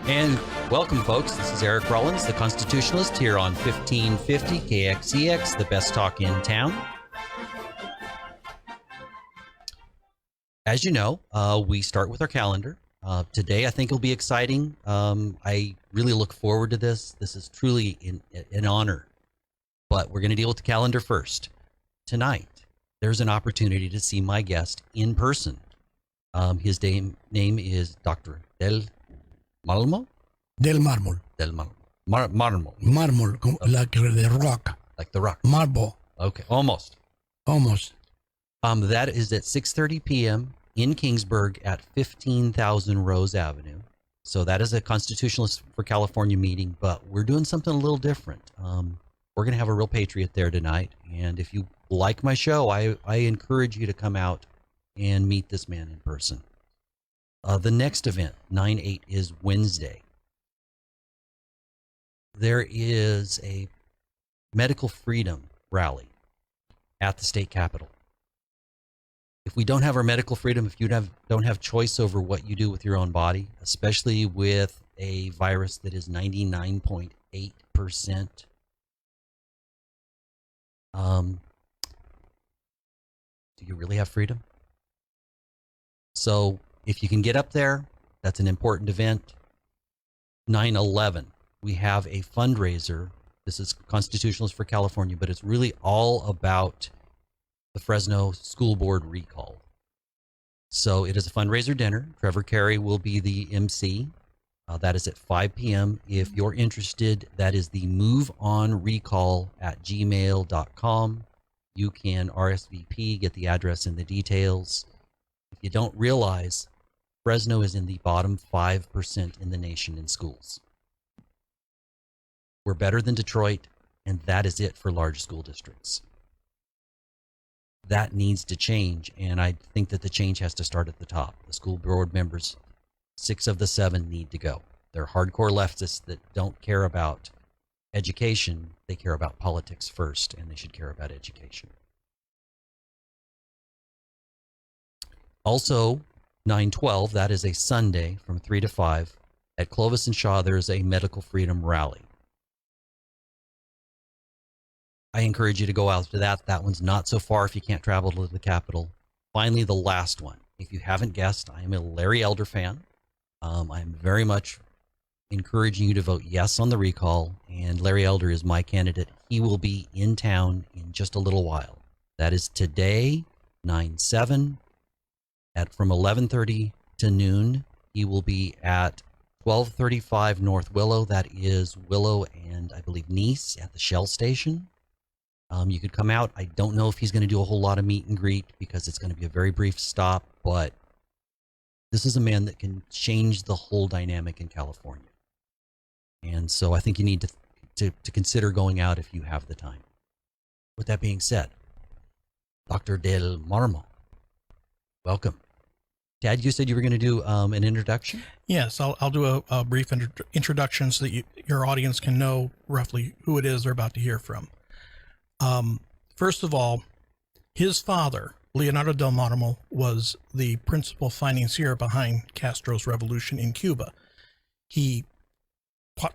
And welcome, folks. This is Eric Rollins, the Constitutionalist, here on 1550 KXEX, the best talk in town. As you know, we start with our calendar. Today, I think will be exciting. I really look forward to this. This is truly an honor. But we're going to deal with the calendar first. Tonight, there's an opportunity to see my guest in person. His name is Dr. Del Marmol? Del Marmol. Del Marmol. Marmol. Marmol, Okay. like the rock. Like the rock. Marble. Okay, almost. Almost. That is at 6:30 p.m. in Kingsburg at 15,000 Rose Avenue. So that is a Constitutionalist for California meeting, but we're doing something a little different. We're going to have a real patriot there tonight. And if you like my show, I encourage you to come out and meet this man in person. The next event, 9/8, is Wednesday. There is a medical freedom rally at the state capitol. If we don't have our medical freedom, if you don't have choice over what you do with your own body, especially with a virus that is 99.8%, do you really have freedom? So if you can get up there, that's an important event. 9/11, we have a fundraiser. This is Constitutionalist for California, but it's really all about the Fresno school board recall. So it is a fundraiser dinner. Trevor Carey will be the MC. That is at 5 p.m. If you're interested, that is the moveonrecall@gmail.com. You can RSVP, get the address and the details. If you don't realize, Fresno is in the bottom 5% in the nation in schools. We're better than Detroit, and that is it for large school districts. That needs to change, and I think that the change has to start at the top. The school board members, 6 of the 7 need to go. They're hardcore leftists that don't care about education. They care about politics first, and they should care about education. Also, 9/12, that is a Sunday from 3 to 5. At Clovis and Shaw, there is a medical freedom rally. I encourage you to go out to that. That one's not so far if you can't travel to the Capitol. Finally, the last one. If you haven't guessed, I am a Larry Elder fan. I'm very much encouraging you to vote yes on the recall, and Larry Elder is my candidate. He will be in town in just a little while. That is today, 9/7, from 11:30 to noon. He will be at 1235 North Willow. That is Willow and I believe Nice at the Shell station. You could come out. I don't know if he's going to do a whole lot of meet and greet because it's going to be a very brief stop, but this is a man that can change the whole dynamic in California. And so I think you need to consider going out if you have the time. With that being said, Dr. Del Marmol, welcome. Dad, you said you were going to do an introduction? Yes, I'll do a brief introduction so that your audience can know roughly who it is they're about to hear from. First of all, his father, Leonardo del Marmol, was the principal financier behind Castro's revolution in Cuba. He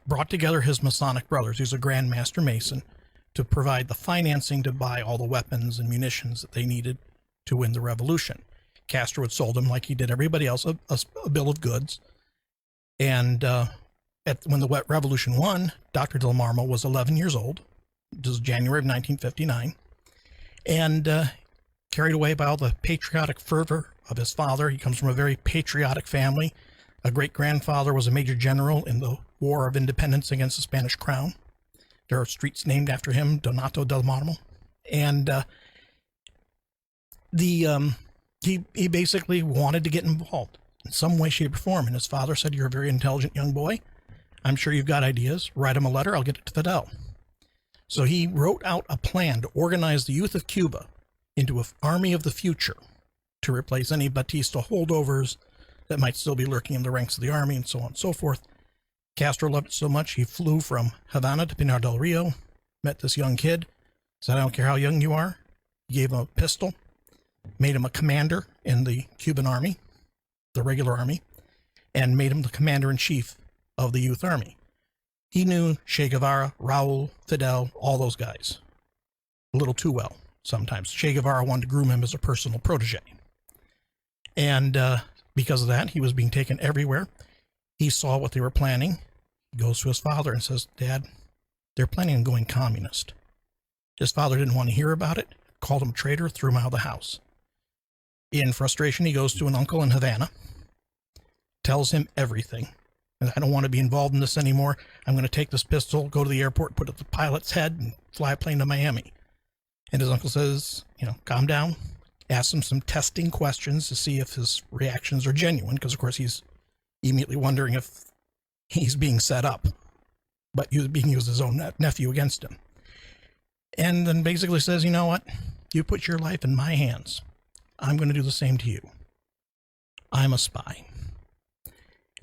brought together his Masonic brothers, he's a Grand Master Mason, to provide the financing to buy all the weapons and munitions that they needed to win the revolution. Castro had sold him, like he did everybody else, a bill of goods. And when the revolution won, Dr. del Marmol was 11 years old. It was January of 1959. And carried away by all the patriotic fervor of his father. He comes from a very patriotic family. A great-grandfather was a major general in the War of Independence against the Spanish Crown. There are streets named after him, Donato del Marmol. And he basically wanted to get involved in some way, shape, or form. And his father said, "You're a very intelligent young boy. I'm sure you've got ideas. Write him a letter. I'll get it to Fidel." So he wrote out a plan to organize the youth of Cuba into an army of the future to replace any Batista holdovers that might still be lurking in the ranks of the army, and so on and so forth. Castro loved it so much, he flew from Havana to Pinar del Rio, met this young kid, said, "I don't care how young you are." He gave him a pistol, made him a commander in the Cuban army, the regular army, and made him the commander-in-chief of the Youth Army. He knew Che Guevara, Raul, Fidel, all those guys a little too well sometimes. Che Guevara wanted to groom him as a personal protege. And because of that, he was being taken everywhere. He saw what they were planning. He goes to his father and says, Dad, they're planning on going communist. His father didn't want to hear about it, called him a traitor, threw him out of the house. In frustration, he goes to an uncle in Havana, tells him everything. I don't want to be involved in this anymore. I'm going to take this pistol, go to the airport, put it at the pilot's head, and fly a plane to Miami. And his uncle says, calm down. Asks him some testing questions to see if his reactions are genuine, because, of course, he's immediately wondering if he's being set up, but he was being used as his own nephew against him. And then basically says, you know what? You put your life in my hands. I'm going to do the same to you. I'm a spy.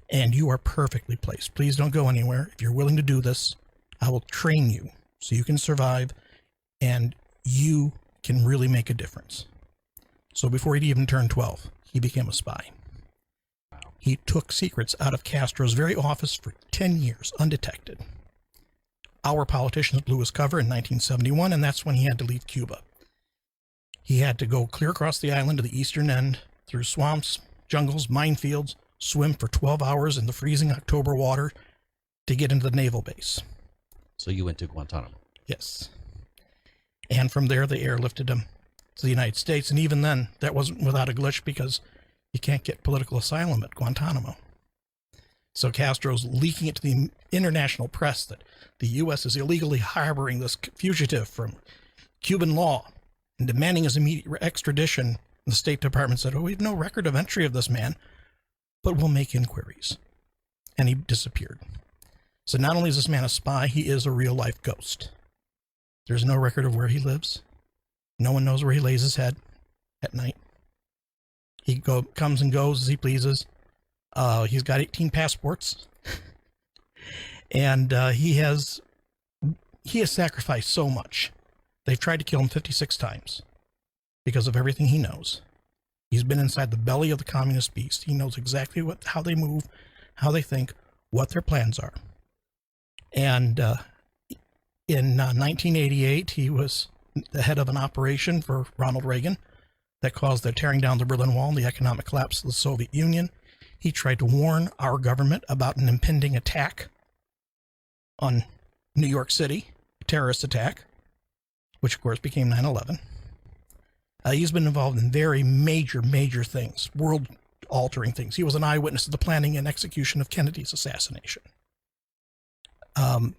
And you are perfectly placed. Please don't go anywhere. If you're willing to do this, I will train you so you can survive and you can really make a difference. So before he'd even turned 12, he became a spy. He took secrets out of Castro's very office for 10 years, undetected. Our politicians blew his cover in 1971, and that's when he had to leave Cuba. He had to go clear across the island to the eastern end, through swamps, jungles, minefields, swim for 12 hours in the freezing October water to get into the naval base. So you went to Guantanamo? Yes. And from there, they airlifted him to the United States. And even then, that wasn't without a glitch, because you can't get political asylum at Guantanamo. So Castro's leaking it to the international press that the U.S. is illegally harboring this fugitive from Cuban law and demanding his immediate extradition. The State Department said, we have no record of entry of this man, but we'll make inquiries. And he disappeared. So not only is this man a spy, he is a real-life ghost. There's no record of where he lives. No one knows where he lays his head at night. He comes and goes as he pleases. He's got 18 passports. And he has sacrificed so much. They've tried to kill him 56 times because of everything he knows. He's been inside the belly of the communist beast. He knows exactly how they move, how they think, what their plans are. And in 1988, he was the head of an operation for Ronald Reagan that caused the tearing down the Berlin Wall and the economic collapse of the Soviet Union. He tried to warn our government about an impending attack on New York City, a terrorist attack, which of course became 9/11. He's been involved in very major things, world-altering things. He was an eyewitness to the planning and execution of Kennedy's assassination. I'm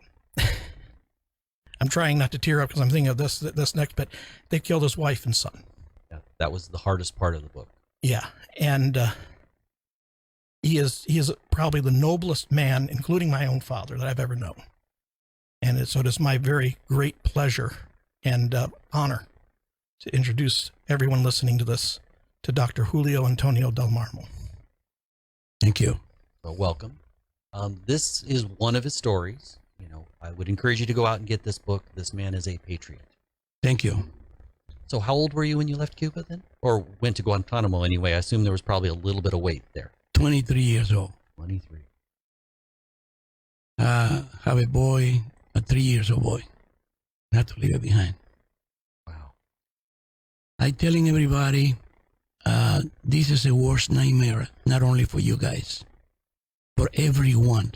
trying not to tear up because I'm thinking of this next, but they killed his wife and son. Yeah, that was the hardest part of the book. Yeah, and he is probably the noblest man, including my own father, that I've ever known. And so it is my very great pleasure and honor to introduce everyone listening to this to Dr. Julio Antonio del Marmol. Thank you. So welcome. This is one of his stories. I would encourage you to go out and get this book. This man is a patriot. Thank you. So how old were you when you left Cuba then? Or went to Guantanamo anyway? I assume there was probably a little bit of wait there. 23 years old. 23. Have a boy, a 3-year-old boy. I had to leave it behind. Wow. I'm telling everybody, this is the worst nightmare, not only for you guys, for everyone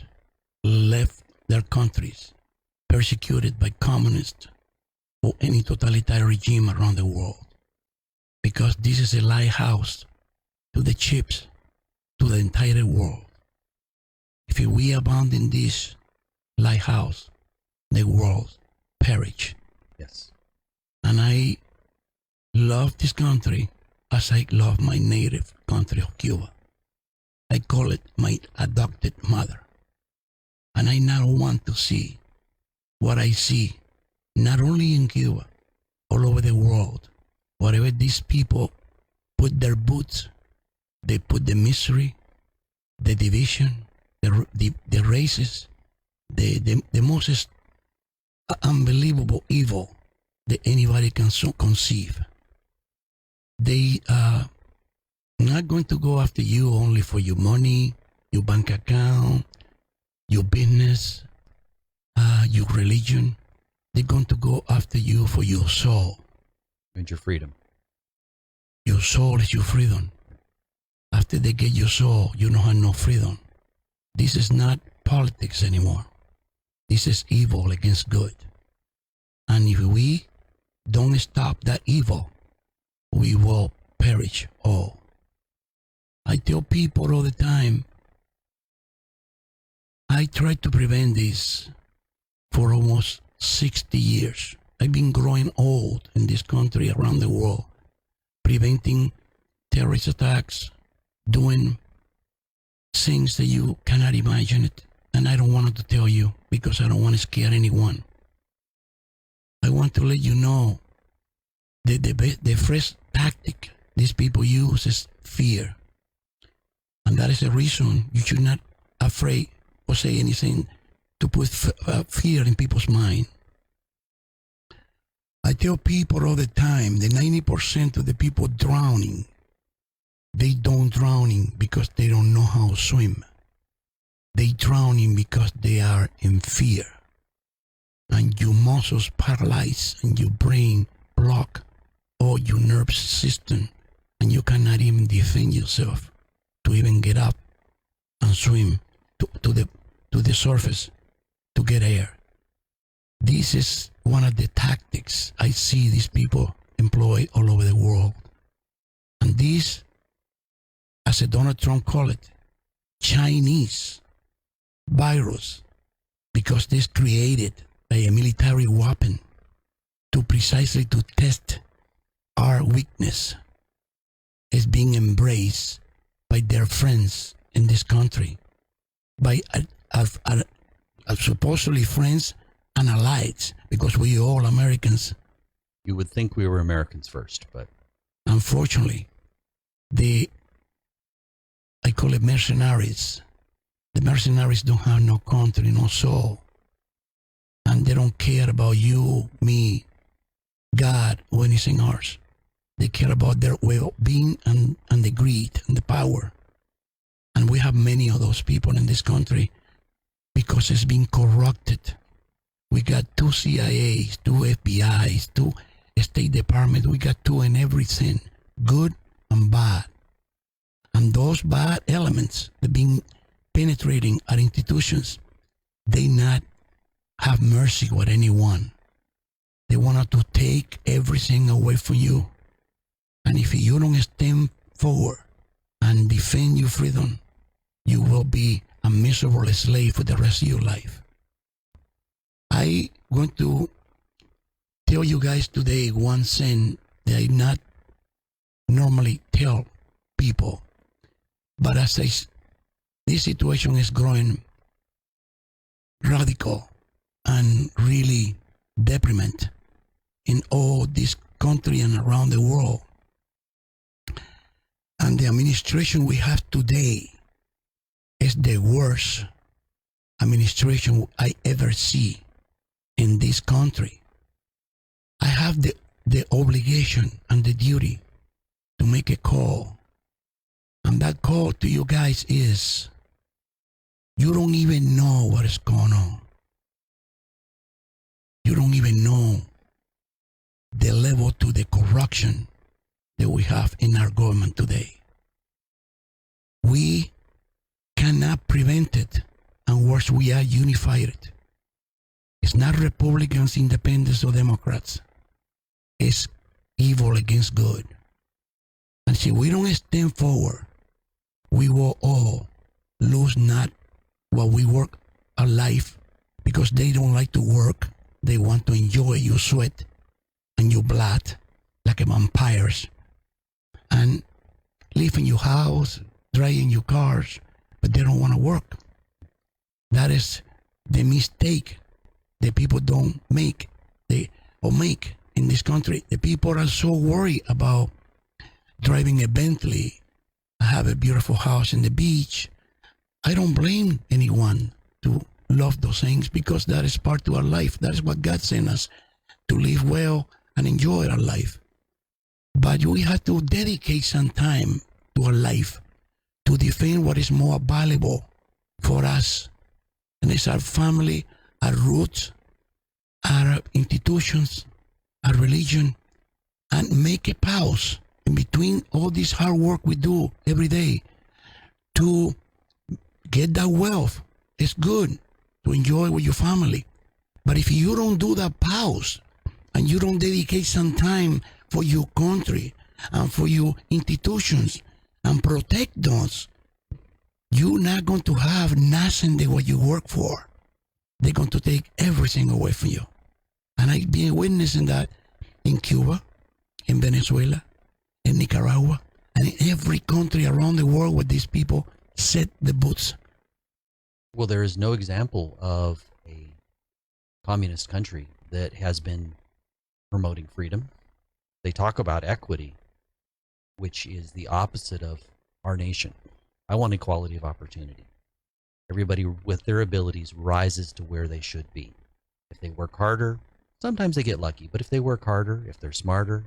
left their countries, persecuted by communists or any totalitarian regime around the world. Because this is a lighthouse to the chips, to the entire world. If we abandon this lighthouse, the world perish. Yes. And I love this country as I love my native country of Cuba. I call it my adopted mother. And I now want to see what I see, not only in Cuba, all over the world. Wherever these people put their boots, they put the misery, the division, the races, the most unbelievable evil that anybody can conceive. They are not going to go after you only for your money, your bank account, your business, your religion. They're going to go after you for your soul. And your freedom. Your soul is your freedom. After they get your soul, you don't have no freedom. This is not politics anymore. This is evil against good. And if we don't stop that evil, we will perish all. I tell people all the time, I tried to prevent this for almost 60 years. I've been growing old in this country, around the world, preventing terrorist attacks, doing things that you cannot imagine it. And I don't want to tell you because I don't want to scare anyone. I want to let you know that the first tactic these people use is fear. And that is the reason you should not afraid or say anything to put fear in people's mind. I tell people all the time that 90% of the people drowning, they don't drowning because they don't know how to swim. They drowning because they are in fear. And your muscles paralyzed and your brain block all your nervous system, and you cannot even defend yourself to even get up and swim to the surface to get air. This is one of the tactics I see these people employ all over the world. And this, as Donald Trump called it, Chinese virus, because this created a military weapon to precisely to test our weakness, is being embraced by their friends in this country, by supposedly friends and allies, because we all Americans. You would think we were Americans first, but Unfortunately, I call it mercenaries. The mercenaries don't have no country, no soul. And they don't care about you, me, God, or anything else. They care about their well-being and the greed and the power. And we have many of those people in this country because it's been corrupted. We got 2 CIAs, 2 FBIs, 2 State Department. We got 2 in everything, good and bad. And those bad elements that been penetrating our institutions, they not have mercy with anyone. They want to take everything away from you. And if you don't stand forward and defend your freedom, you will be a miserable slave for the rest of your life. I going to tell you guys today one thing that I not normally tell people. But as this situation is growing radical and really deprimant in all this country and around the world. And the administration we have today is the worst administration I ever see in this country. I have the obligation and the duty to make a call. And that call to you guys is, you don't even know what is going on. You don't even know the level to the corruption that we have in our government today. We cannot prevent it, and worse, we are unified. It's not Republicans, Independents, or Democrats. It's evil against good. And if we don't stand forward, we will all lose not what we work our life, because they don't like to work. They want to enjoy your sweat and your blood like a vampires, and live in your house, drive in your cars, but they don't want to work. That is the mistake that people don't make. Make in this country. The people are so worried about driving a Bentley, have a beautiful house in the beach. I don't blame anyone to love those things, because that is part of our life. That is what God sent us, to live well and enjoy our life. But we have to dedicate some time to our life to defend what is more valuable for us and it's our family, our roots, our institutions, our religion, and make a pause in between all this hard work we do every day to get that wealth. It's good to enjoy with your family. But if you don't do that pause and you don't dedicate some time for your country and for your institutions and protect those, you're not going to have nothing that what you work for. They're going to take everything away from you. And I've been witnessing that in Cuba, in Venezuela, in Nicaragua, and in every country around the world where these people set the boots. Well, there is no example of a communist country that has been promoting freedom. They talk about equity, which is the opposite of our nation. I want equality of opportunity. Everybody with their abilities rises to where they should be. If they work harder, sometimes they get lucky, but if they work harder, if they're smarter,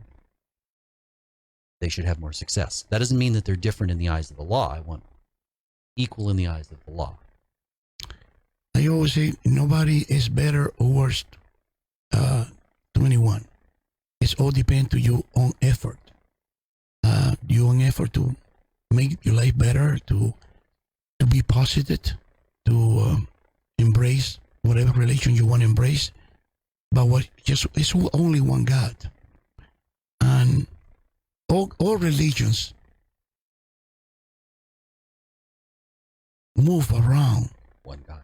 they should have more success. That doesn't mean that they're different in the eyes of the law. I want equal in the eyes of the law. I always say nobody is better or worse 21. It's all depends to your own effort. Your own effort to make your life better, to be positive, to embrace whatever religion you want to embrace. But it's only one God. And all religions move around One God.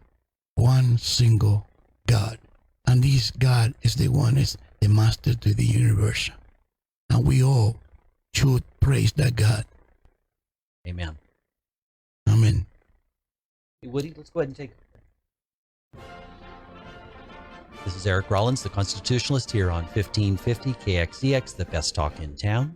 one single God. And this God is the master to the universe. And we all should praise that God. Amen. Amen. Hey, Woody, let's go ahead and take it. This is Eric Rollins, the Constitutionalist, here on 1550 KXEX, the best talk in town.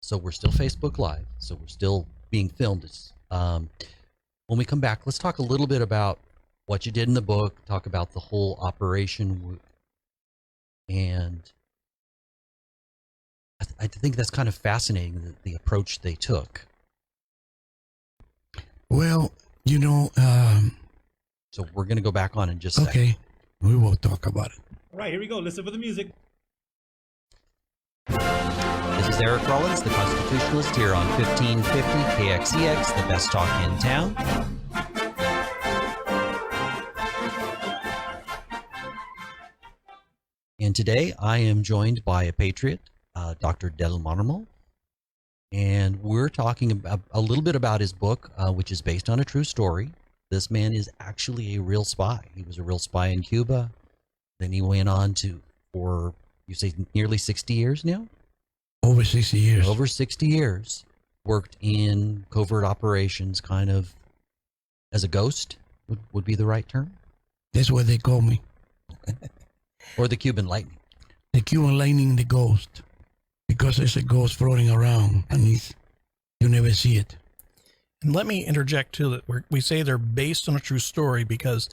So we're still Facebook Live, so we're still being filmed. When we come back, let's talk a little bit about what you did in the book, talk about the whole operation, and I think that's kind of fascinating, the approach they took. Well, you know, So we're going to go back on in just a second. okay, we will talk about it. All right, here we go. Listen for the music. This is Eric Rollins, the Constitutionalist, here on 1550 KXEX, the best talk in town. And today I am joined by a patriot, Dr. Del Marmol, and we're talking about a little bit about his book, which is based on a true story. This man is actually a real spy. He was a real spy in Cuba. Then he went on for, you say, nearly 60 years now? Over 60 years. Over 60 years. Worked in covert operations, kind of as a ghost, would be the right term? That's what they call me. Or the Cuban lightning. The Cuban lightning, the ghost. Because there's a ghost floating around and you never see it. And let me interject too that we say they're based on a true story because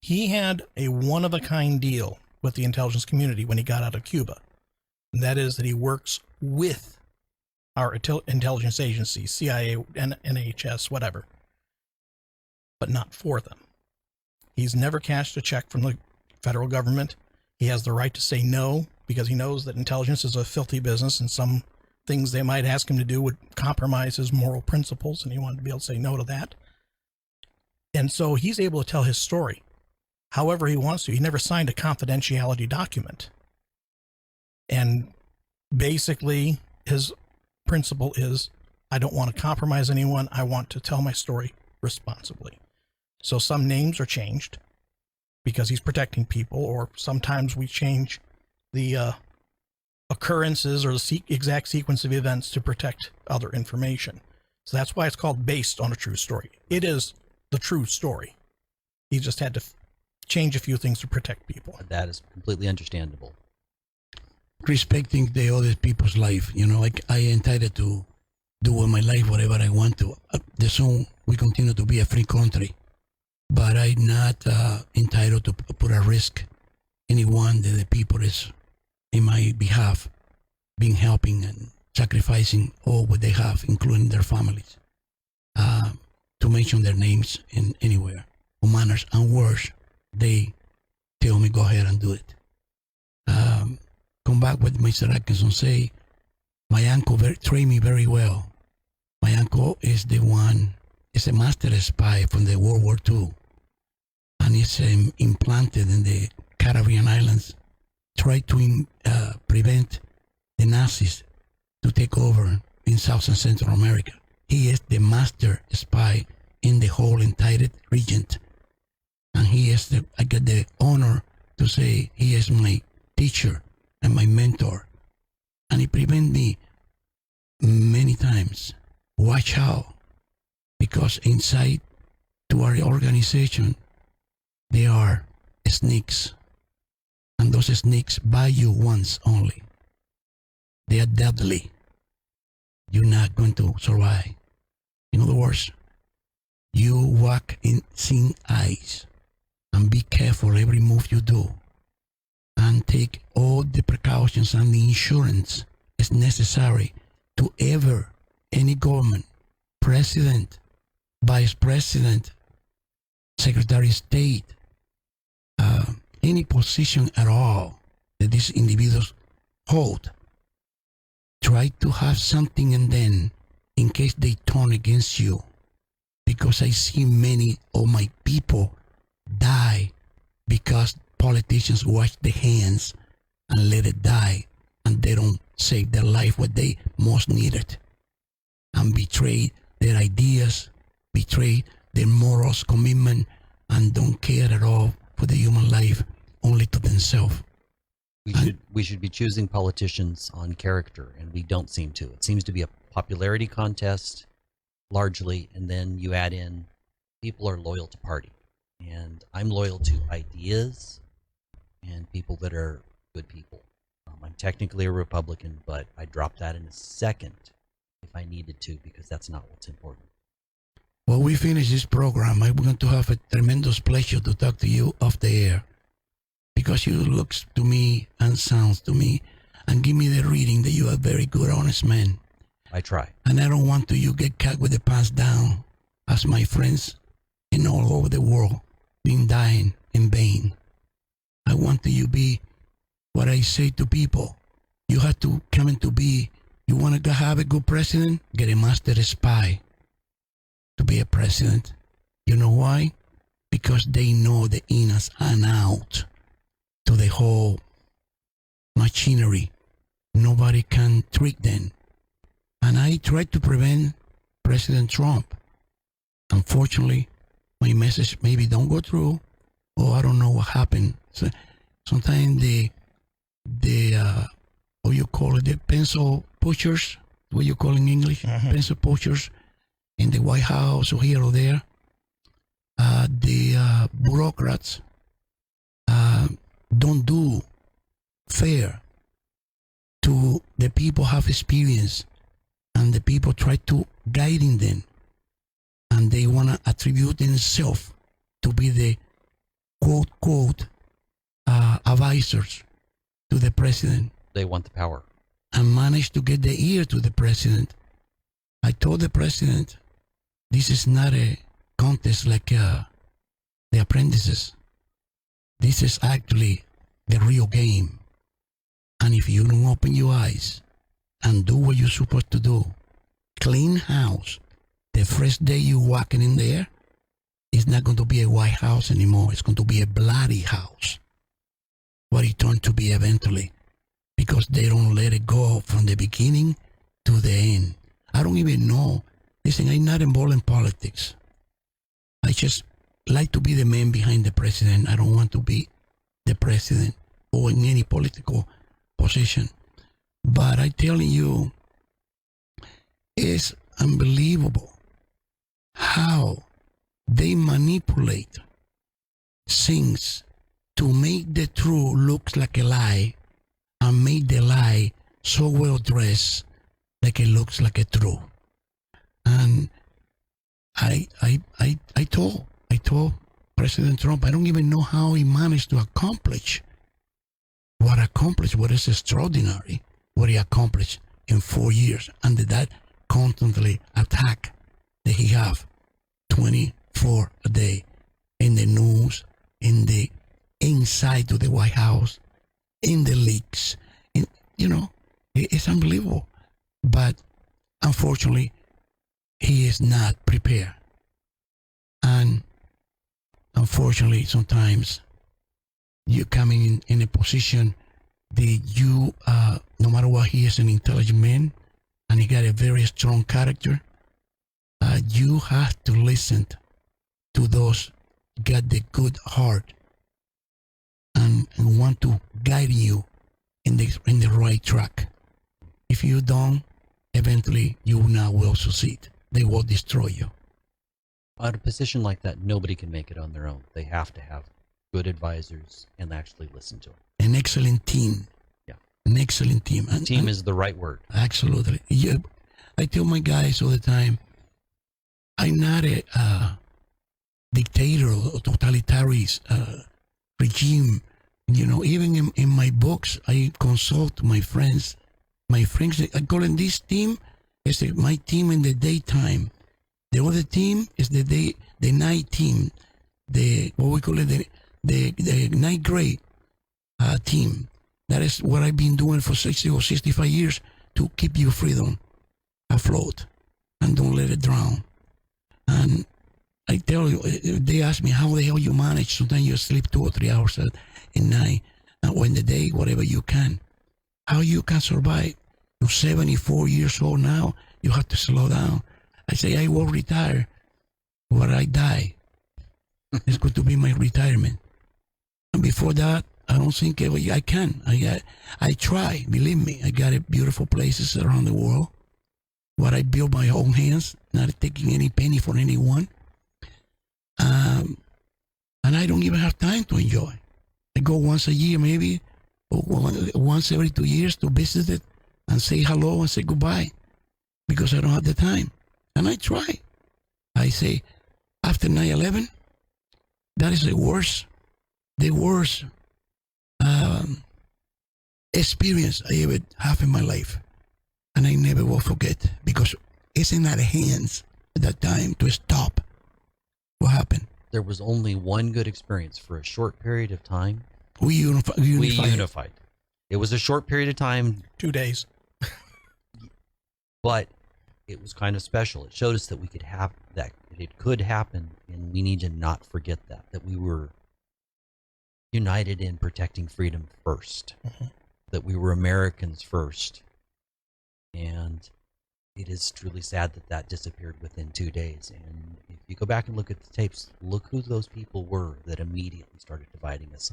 he had a one-of-a-kind deal with the intelligence community when he got out of Cuba. And that is that he works with our intelligence agencies, CIA, NHS, whatever, but not for them. He's never cashed a check from the federal government. He has the right to say no because he knows that intelligence is a filthy business and some things they might ask him to do would compromise his moral principles, and he wanted to be able to say no to that. And so he's able to tell his story however he wants to. He never signed a confidentiality document. And basically, his principle is, I don't want to compromise anyone. I want to tell my story responsibly. So some names are changed because he's protecting people, or sometimes we change the occurrences or the exact sequence of events to protect other information. So that's why it's called based on a true story. It is the true story. He just had to change a few things to protect people. That is completely understandable. Respecting the other people's life, you know, like I entitled to do in my life whatever I want to. The soon we continue to be a free country, but I'm not entitled to put at risk anyone that the people is in my behalf, being helping and sacrificing all what they have, including their families. mention their names in anywhere, or manners and words, they tell me go ahead and do it. Come back with Mr. Atkinson say, my uncle trained me very well. My uncle is a master spy from the World War II, and he's implanted in the Caribbean islands, tried to prevent the Nazis to take over in South and Central America. He is the master spy in the whole entire region, and I get the honor to say he is my teacher and my mentor, and he prevented me many times. Watch out, because inside to our organization there are snakes, and those snakes bite you once only. They are deadly. You're not going to survive. In other words, you walk in seeing eyes, and be careful every move you do, and take all the precautions and the insurance is necessary to any government, president, vice president, secretary of state, any position at all that these individuals hold. Try to have something, and then in case they turn against you, because I see many of my people die because politicians wash their hands and let it die, and they don't save their life what they most needed, and betray their ideas, betray their morals, commitment, and don't care at all for the human life, only to themselves. We should be choosing politicians on character, and we don't seem to. It seems to be a popularity contest largely, and then you add in people are loyal to party, and I'm loyal to ideas and people that are good people. I'm technically a Republican, but I drop that in a second if I needed to, because that's not what's important. When we finish this program, I'm going to have a tremendous pleasure to talk to you off the air, because you looks to me and sounds to me and give me the reading that you are a very good, honest man. I try. And I don't want you get caught with the pants down, as my friends in all over the world been dying in vain. I want you be what I say to people. You have to come into be. You want to have a good president? Get a master spy to be a president. You know why? Because they know the ins and out to the whole machinery. Nobody can trick them. And I tried to prevent President Trump. Unfortunately, my message maybe don't go through, or I don't know what happened. So sometimes the what you call it, the pencil pushers, what you call in English, pencil pushers in the White House or here or there, the bureaucrats don't do fair to the people have experience, and the people try to guiding them, and they want to attribute themselves to be the quote advisors to the president. They want the power. And managed to get the ear to the president. I told the president, this is not a contest like the apprentices. This is actually the real game. And if you don't open your eyes and do what you're supposed to do, clean house, the first day you walking in there, it's not going to be a white house anymore. It's going to be a bloody house. What it turned to be eventually, because they don't let it go from the beginning to the end. I don't even know. Listen, I'm not involved in politics. I just like to be the man behind the president. I don't want to be the president or in any political position. But I'm telling you, it's unbelievable how they manipulate things to make the truth look like a lie, and make the lie so well dressed like it looks like a truth. And I told President Trump, I don't even know how he managed to accomplish what is extraordinary, what he accomplished in 4 years, under that constantly attack that he have 24 a day in the news, in the inside of the White House, in the leaks. And, it's unbelievable. But unfortunately, he is not prepared. And unfortunately, sometimes you coming in a position that you, no matter what, he is an intelligent man and he got a very strong character. You have to listen to those got the good heart and want to guide you in the right track. If you don't, eventually you will not will succeed. They will destroy you. At a position like that, nobody can make it on their own. They have to have good advisors and actually listen to them. An excellent team. Yeah. An excellent team. And Team is the right word. Absolutely. Yeah, I tell my guys all the time, I'm not a dictator or totalitarian regime. Even in my books, I consult my friends. My friends, I call them this team is my team in the daytime. The other team is the night team. What we call it, the night gray team. That is what I've been doing for 60 or 65 years to keep your freedom afloat and don't let it drown. And I tell you, they ask me how the hell you manage. Sometimes you sleep 2 or 3 hours at night, or in the day, whatever you can. How you can survive? You're 74 years old now. You have to slow down. I say I will retire, or I die. It's going to be my retirement. And before that, I don't think I can. I try. Believe me, I got beautiful places around the world. What I built my own hands, not taking any penny from anyone. And I don't even have time to enjoy. I go once a year, maybe, or once every 2 years to visit it and say hello and say goodbye because I don't have the time. And I try. I say, after 9/11, that is the worst experience I ever have in my life. And I never will forget because it's in our hands at that time to stop. What happened? There was only one good experience for a short period of time. We unified. It was a short period of time, 2 days. but it was kind of special. It showed us that we could have that it could happen, and we need to not forget that we were united in protecting freedom first, that we were Americans first, and it is truly sad that disappeared within 2 days. And if you go back and look at the tapes, look who those people were that immediately started dividing us.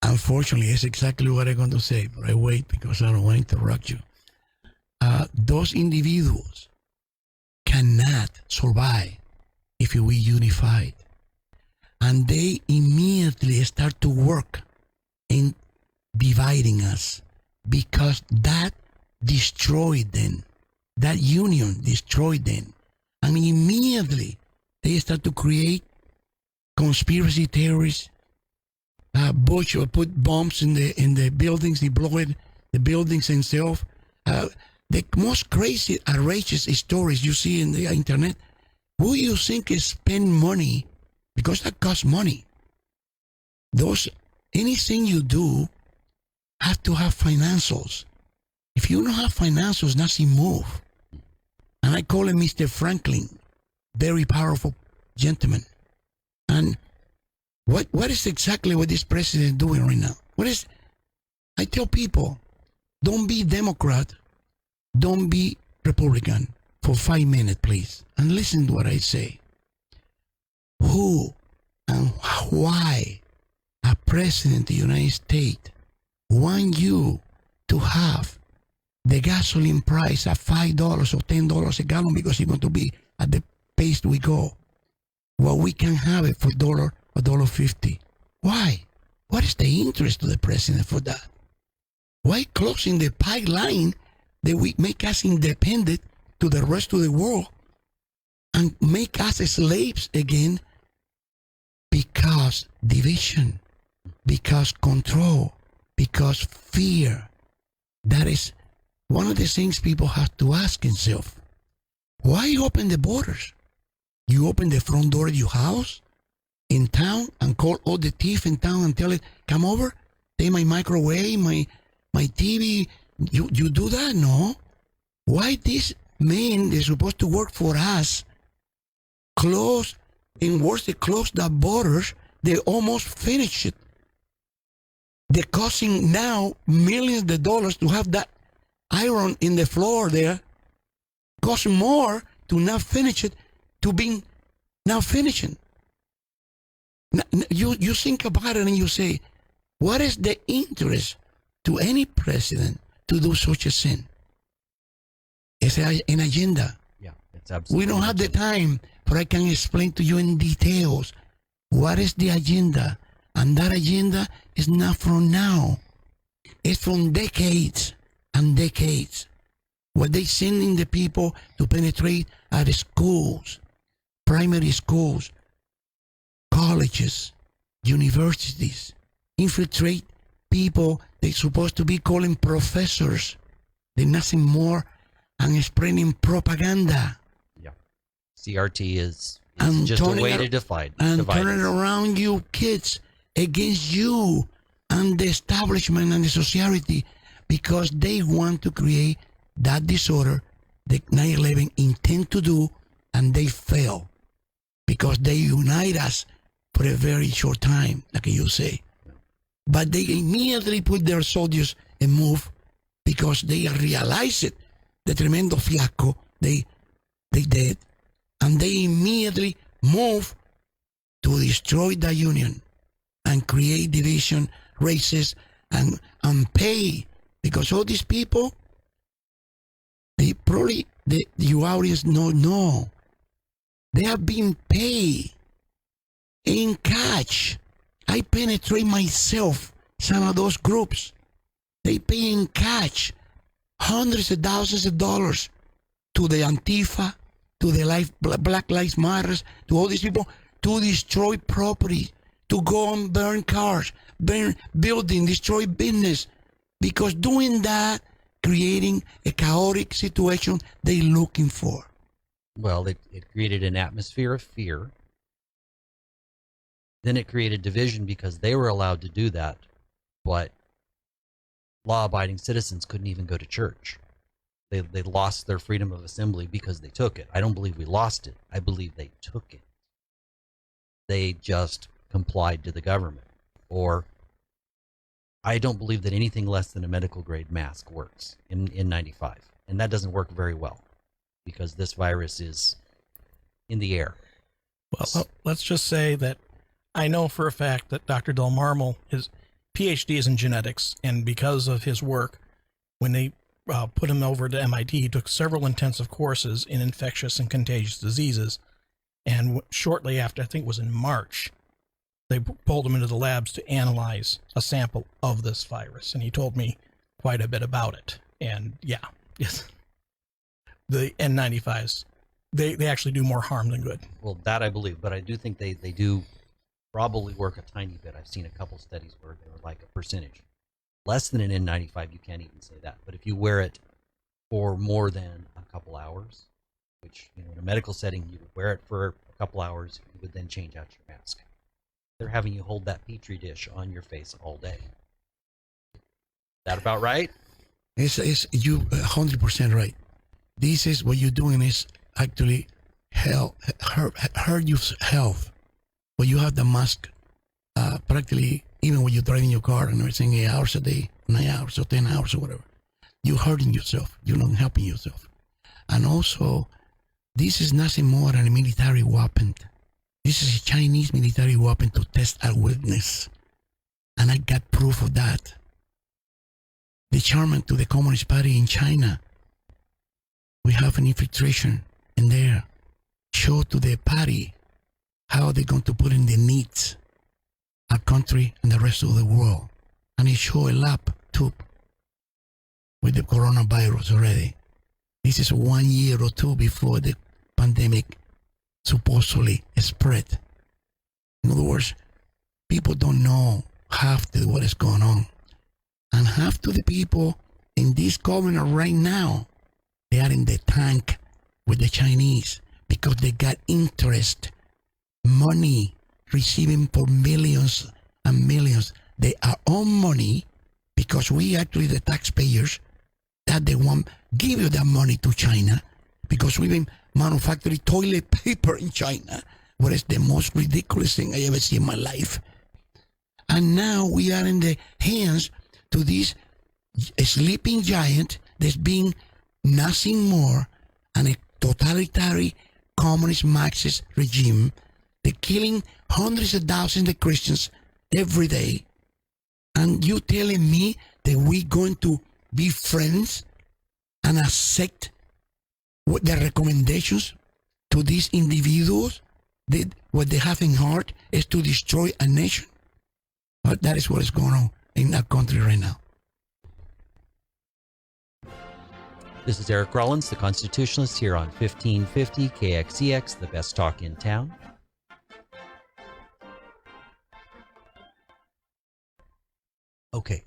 Unfortunately, it's exactly what I'm going to say, but I wait because I don't want to interrupt you. Those individuals cannot survive if we unified. And they immediately start to work in dividing us because that destroyed them. That union destroyed them. And immediately they start to create conspiracy theories. Bush will put bombs in the buildings, he blow it, the buildings themselves. The most crazy, outrageous stories you see in the internet. Who you think is spend money, because that costs money. Anything you do have to have financials. If you don't have financials, nothing move. And I call him Mr. Franklin, very powerful gentleman. And what is exactly what this president doing right now? I tell people, don't be Democrat, don't be Republican for 5 minutes, please. And listen to what I say. Who and why a president of the United States want you to have the gasoline price at $5 or $10 a gallon because it's going to be at the pace we go? Well, we can have it for $1.50. Why? What is the interest of the president for that? Why closing the pipeline that we make us independent to the rest of the world and make us slaves again? Because division, because control, because fear. That is one of the things people have to ask themselves. Why open the borders? You open the front door of your house in town and call all the thief in town and tell it, come over, take my microwave, my TV. You do that? No. Why these men, they're supposed to work for us, close, and worse, they close the borders, they almost finish it. They're costing now millions of dollars to have that iron in the floor there. Cost more to not finish it, to be now finishing. You think about it and you say, what is the interest to any president to do such a sin? It's an agenda. Yeah, it's absolutely. We don't have the time, but I can explain to you in details what is the agenda. And that agenda is not from now. It's from decades and decades. What they sending the people to penetrate at schools, primary schools, colleges, universities, infiltrate people they're supposed to be calling professors. They're nothing more and spreading propaganda. Yeah. CRT is And just a turning way it- to divide turning us. around you kids against you and the establishment and the society because they want to create that disorder that 9/11 intend to do, and they fail because they unite us for a very short time, like you say. But they immediately put their soldiers and move because they realize it, the tremendo fiasco they did, and they immediately move to destroy the union and create division, races, and pay, because all these people, they probably, your audience don't know, they have been paid in cash. I penetrate myself some of those groups. They pay in cash hundreds of thousands of dollars to the Antifa, to the Black Lives Matter, to all these people, to destroy property, to go and burn cars, burn buildings, destroy business, because doing that, creating a chaotic situation they're looking for. Well, it created an atmosphere of fear. Then it created division because they were allowed to do that, but law-abiding citizens couldn't even go to church. They lost their freedom of assembly because they took it. I don't believe we lost it. I believe they took it. They just complied to the government. Or I don't believe that anything less than a medical grade mask works in 95. And that doesn't work very well because this virus is in the air. Well, let's just say that I know for a fact that Dr. Del Marmol, his PhD is in genetics, and because of his work, when they put him over to MIT, he took several intensive courses in infectious and contagious diseases. And shortly after, I think it was in March, they pulled him into the labs to analyze a sample of this virus. And he told me quite a bit about it. And yeah, yes, the N95s, they actually do more harm than good. Well, that I believe, but I do think they do probably work a tiny bit. I've seen a couple studies where they're like a percentage. Less than an N95, you can't even say that. But if you wear it for more than a couple hours, which, in a medical setting, you would wear it for a couple hours, you would then change out your mask. They're having you hold that Petri dish on your face all day. That about right? It's you 100% right. This is what you're doing is actually hurt your health. When you have the mask, practically, even when you're driving your car and everything, 8 hours a day, 9 hours or 10 hours or whatever, you're hurting yourself. You're not helping yourself. And also, this is nothing more than a military weapon. This is a Chinese military weapon to test our witness. And I got proof of that. The chairman to the Communist Party in China, we have an infiltration in there. Show to the party how they're going to put in the needs our country and the rest of the world. And it show a lab tube with the coronavirus already. This is 1 year or two before the pandemic supposedly spread. In other words, people don't know half of what is going on. And half of the people in this government right now, they are in the tank with the Chinese because they got interest, money, receiving for millions and millions. They are own money because we actually, the taxpayers, that they want, give you that money to China because we've been manufacturing toilet paper in China, what is the most ridiculous thing I ever see in my life. And now we are in the hands to this sleeping giant that's being nothing more than a totalitarian communist Marxist regime. They're killing hundreds of thousands of Christians every day. And you telling me that we're going to be friends and accept what the recommendations to these individuals that what they have in heart is to destroy a nation? But that is what is going on in our country right now. This is Eric Rollins, the Constitutionalist, here on 1550 KXEX, the best talk in town. Okay,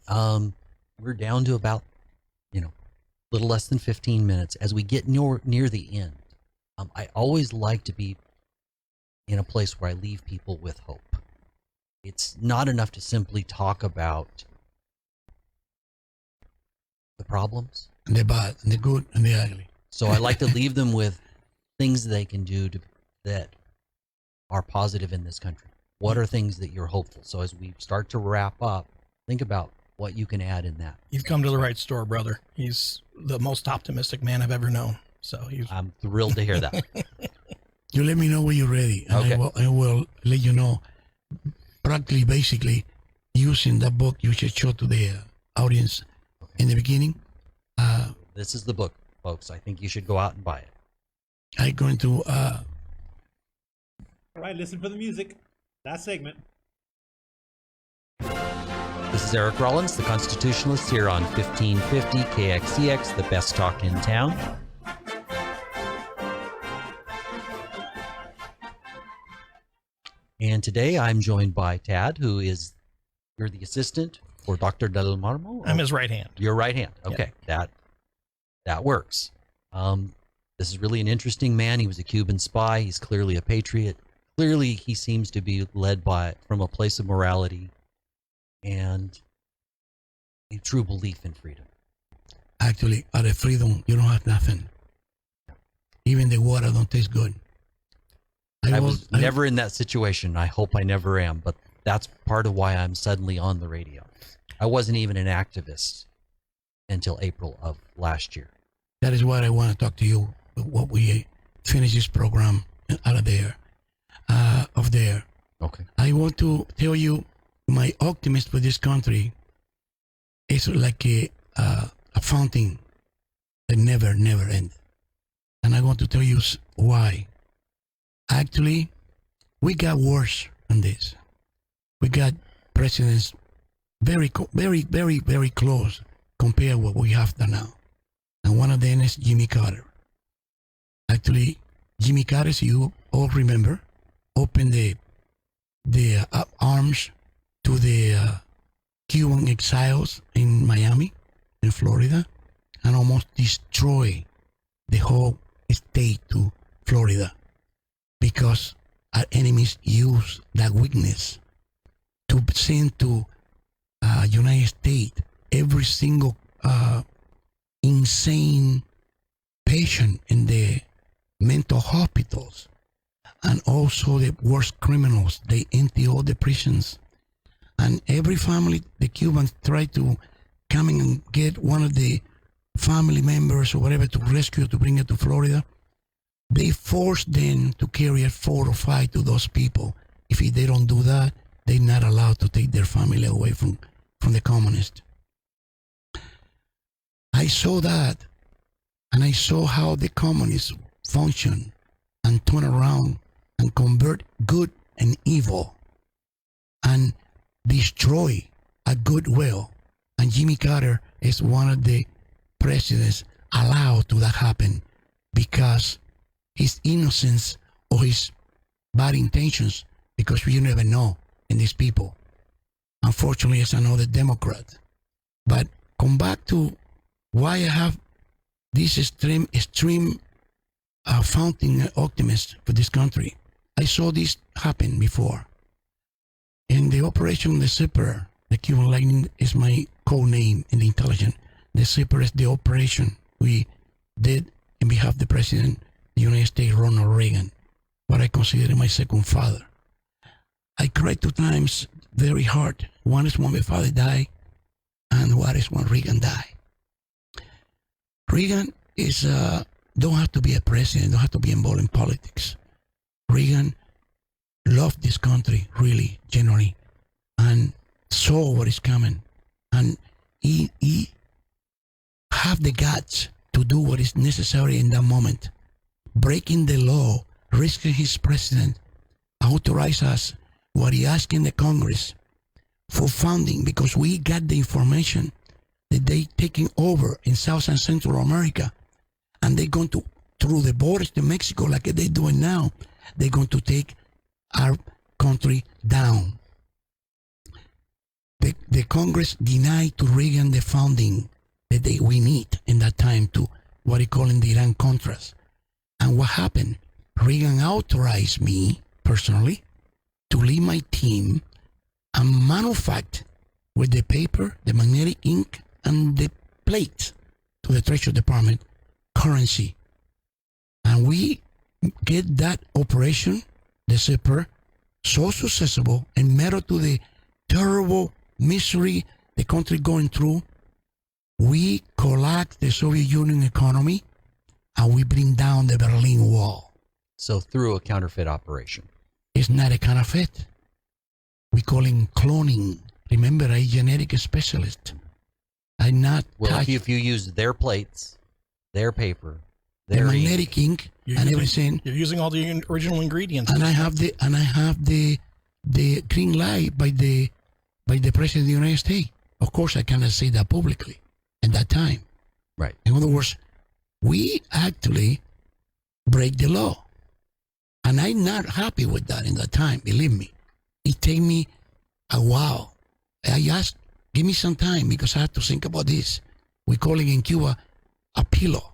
we're down to about, a little less than 15 minutes. As we get near the end, I always like to be in a place where I leave people with hope. It's not enough to simply talk about the problems. And the bad, and the good, and the ugly. So I like to leave them with things they can do that are positive in this country. What are things that you're hopeful? So as we start to wrap up, think about what you can add in that. You've come to the right store, brother. He's the most optimistic man I've ever known. So I'm thrilled to hear that. You let me know when you're ready, and Okay. I will let you know. Practically, basically, using that book you should show to the audience in the beginning. This is the book, folks. I think you should go out and buy it. I'm going to. All right, listen for the music. That segment. This is Eric Rollins, the Constitutionalist, here on 1550 KXEX, the best talk in town. And today I'm joined by Tad, you're the assistant for Dr. Del Marmol. I'm his right hand. Your right hand. Okay, that works. This is really an interesting man. He was a Cuban spy. He's clearly a patriot. Clearly, he seems to be led from a place of morality and a true belief in freedom. Actually, out of freedom, you don't have nothing. Even the water don't taste good. I was never in that situation. I hope I never am, but that's part of why I'm suddenly on the radio. I wasn't even an activist until April of last year. That is what I want to talk to you. What we finish this program out of there. Okay. I want to tell you my optimism for this country is like a fountain that never ends. And I want to tell you why. Actually, we got worse than this. We got presidents very close compared to what we have now. And one of them is Jimmy Carter. Actually, Jimmy Carter, as you all remember, opened the arms to the Cuban exiles in Miami, in Florida, and almost destroy the whole state to Florida because our enemies use that weakness to send to United States every single insane patient in the mental hospitals, and also the worst criminals. They empty all the prisons, and every family, the Cubans try to come in and get one of the family members or whatever to rescue, to bring it to Florida. They force them to carry a 4 or 5 to those people. If they don't do that, they're not allowed to take their family away from the communists. I saw that, and I saw how the communists function and turn around and convert good and evil and destroy a goodwill. And Jimmy Carter is one of the presidents allowed to that happen because his innocence or his bad intentions, because you never know in these people. Unfortunately, it's another Democrat. But come back to why I have this extreme a founding optimist for this country. I saw this happen before. In the Operation The Zipper, the Cuban Lightning is my code name in the intelligence. The Zipper is the operation we did in behalf of the President of the United States, Ronald Reagan, what I consider my second father. I cried 2 times very hard. One is when my father died, and one is when Reagan died. Reagan is don't have to be a president, don't have to be involved in politics. Reagan loved this country, really, genuinely, and saw what is coming. And he have the guts to do what is necessary in that moment. Breaking the law, risking his president, authorize us what he asked in the Congress for funding, because we got the information that they taking over in South and Central America, and they're going to, through the borders to Mexico like they're doing now, they're going to take our country down. The Congress denied to Reagan the funding that we need in that time to what he call in the Iran-Contras. And what happened? Reagan authorized me personally to lead my team and manufacture with the paper, the magnetic ink, and the plates to the Treasury Department currency. And we get that operation, the Zipper, so successful and matter to the terrible misery the country going through. We collapse the Soviet Union economy and we bring down the Berlin Wall. So through a counterfeit operation. It's not a counterfeit. We call it cloning. Remember, I'm a genetic specialist. I'm not Well, if you use their plates, their paper, the their magnetic ink and everything. You're using all the original ingredients. And I have the green light by the President of the United States. Of course, I cannot say that publicly at that time. Right. In other words, we actually break the law. And I'm not happy with that in that time, believe me. It take me a while. I asked, give me some time because I have to think about this. We call it in Cuba a pillow.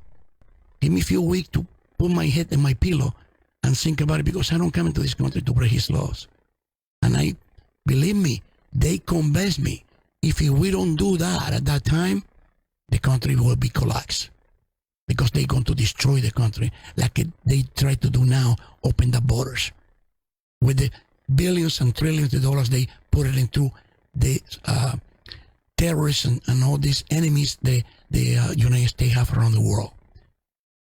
Give me a few weeks to put my head in my pillow and think about it, because I don't come into this country to break his laws. And believe me, they convinced me, if we don't do that at that time, the country will be collapsed. Because they're going to destroy the country like they try to do now, open the borders. With the billions and trillions of dollars they put it into the terrorists and all these enemies the United States have around the world.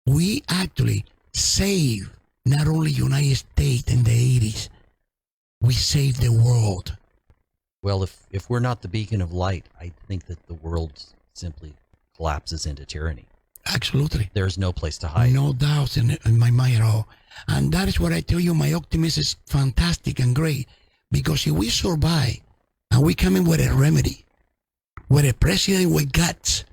We actually saved not only United States in the 80s, we saved the world. Well, if we're not the beacon of light, I think that the world simply collapses into tyranny. Absolutely. There's no place to hide. No doubts in my mind at all. And that is what I tell you, my optimism is fantastic and great. Because if we survive and we come in with a remedy, with a president with guts,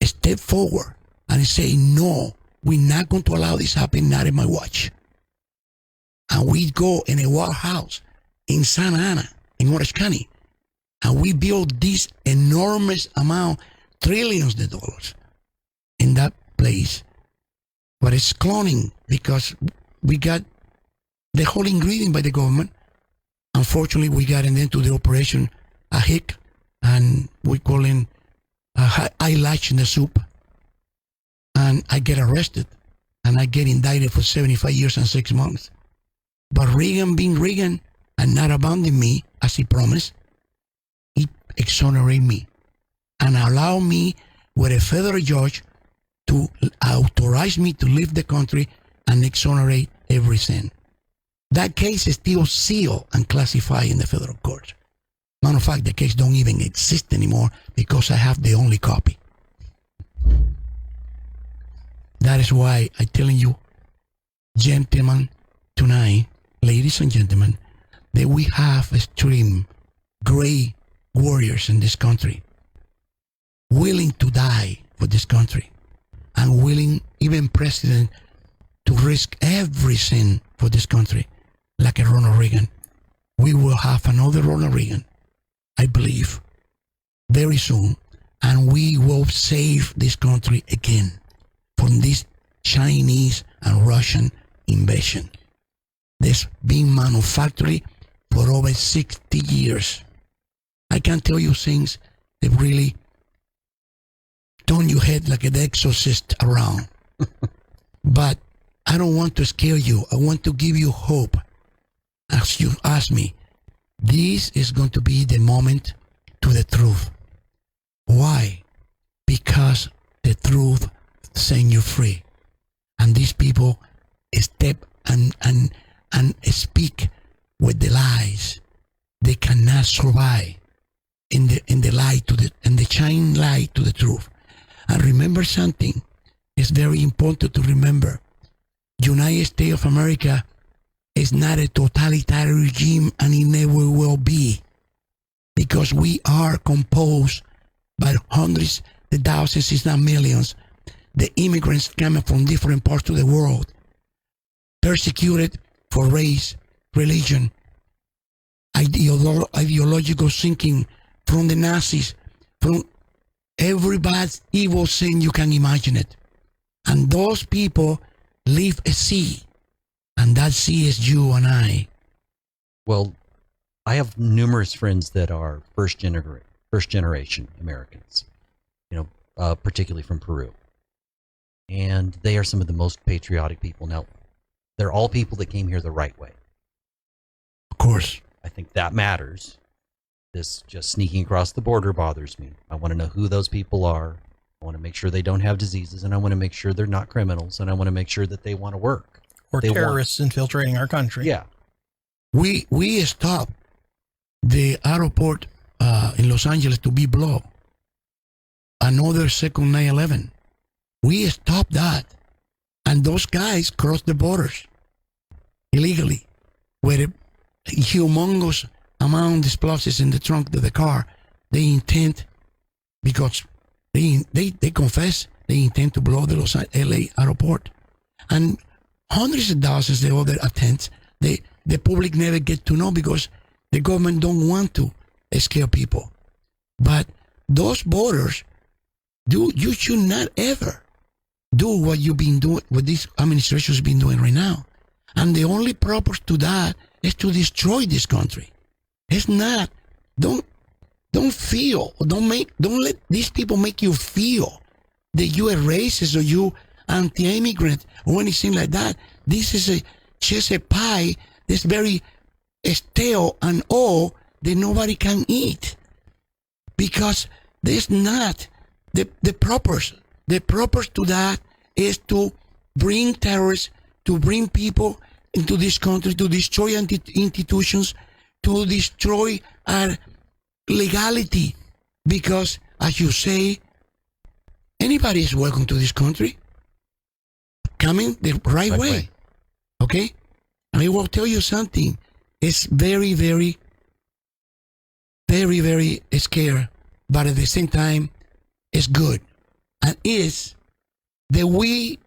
step forward and say, no, we're not going to allow this happen, not in my watch. And we go in a warehouse in Santa Ana, in Orange County, and we build this enormous amount, trillions of dollars in that place. But it's cloning because we got the whole ingredient by the government. Unfortunately, we got into the operation a hick, and we call in a eyelash in the soup. And I get arrested, and I get indicted for 75 years and 6 months. But Reagan being Reagan and not abandoning me, as he promised, he exonerated me and allowed me with a federal judge to authorize me to leave the country and exonerate everything. That case is still sealed and classified in the federal court. Matter of fact, the case don't even exist anymore because I have the only copy. That is why I'm telling you, gentlemen, tonight, ladies and gentlemen, that we have extreme, great warriors in this country, willing to die for this country, and willing, even president, to risk everything for this country, like a Ronald Reagan. We will have another Ronald Reagan, I believe, very soon, and we will save this country again from this Chinese and Russian invasion. That's been manufactured for over 60 years. I can tell you things that really turn your head like an exorcist around. But I don't want to scare you. I want to give you hope. As you ask me, this is going to be the moment to the truth. Why? Because the truth set you free. And these people step and speak with the lies. They cannot survive in the lie to the and the shine light to the truth. And remember something. It's very important to remember. United States of America is not a totalitarian regime, and it never will be, because we are composed by hundreds, the thousands, if not millions, the immigrants coming from different parts of the world, persecuted for race, religion, ideological thinking, from the Nazis, from every bad evil thing you can imagine it. And those people leave a sea, and that sea is you and I. Well, I have numerous friends that are first generation Americans, particularly from Peru. And they are some of the most patriotic people. Now, they're all people that came here the right way. Of course. I think that matters. This just sneaking across the border bothers me. I want to know who those people are. I want to make sure they don't have diseases, and I want to make sure they're not criminals, and I want to make sure that they want to work. Or terrorists infiltrating our country. Yeah. We stopped the airport in Los Angeles to be blown. Another second 9/11. We stopped that. And those guys crossed the borders illegally with a humongous amount of explosives in the trunk of the car. They intend, because they confess, they intend to blow the LA airport. And hundreds of thousands of other attempts, the public never get to know, because the government don't want to scare people. But those borders, you should not ever do what you've been doing, what this administration has been doing right now. And the only purpose to that is to destroy this country. It's not. Don't feel. Don't let these people make you feel that you are racist or you anti-immigrant or anything like that. This is just a pie that's very stale and all that nobody can eat, because there's not the purpose. The purpose to that is to bring terrorists, to bring people into this country, to destroy institutions, to destroy our legality. Because, as you say, anybody is welcome to this country, coming the right way. Okay? And I will tell you something. It's very, very, very, very scary, but at the same time, it's good. And is that we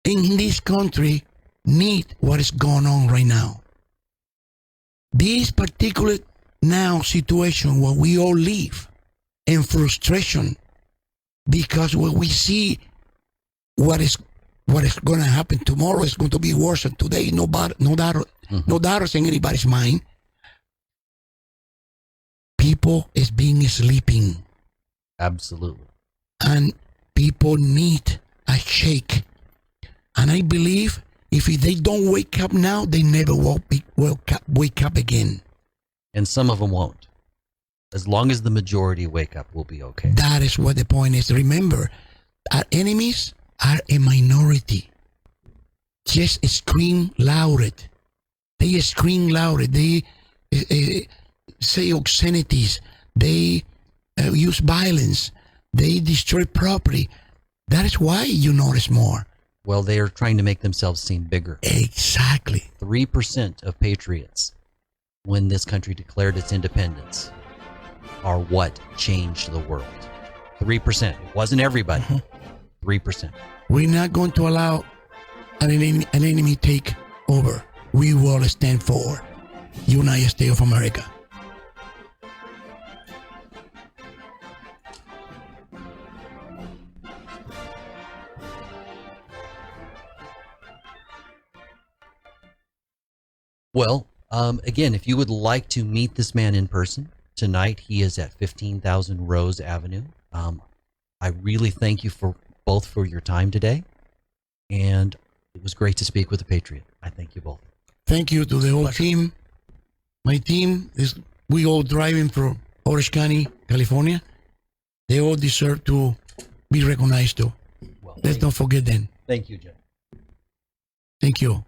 in this country need what is going on right now. This particular now situation where we all live in frustration, because when we see what is going to happen tomorrow is going to be worse than today. No doubt in anybody's mind. People is being sleeping. Absolutely. And people need a shake. And I believe if they don't wake up now, they never will wake up again. And some of them won't. As long as the majority wake up, we'll be okay. That is what the point is. Remember, our enemies are a minority. Just scream louder. They scream louder. They say obscenities. They use violence. They destroy property. That is why you notice more. Well, they are trying to make themselves seem bigger. Exactly. 3% of patriots, when this country declared its independence, are what changed the world. 3%. It wasn't everybody. 3%. We're not going to allow an enemy take over. We will stand for United States of America. Well, again, if you would like to meet this man in person, tonight he is at 15,000 Rose Avenue. I really thank you for both for your time today, and it was great to speak with the Patriot. I thank you both. Thank you to the whole team. My team is, we all driving from Orange County, California. They all deserve to be recognized too. Well, Let's not forget them. thank you, Jim. Thank you.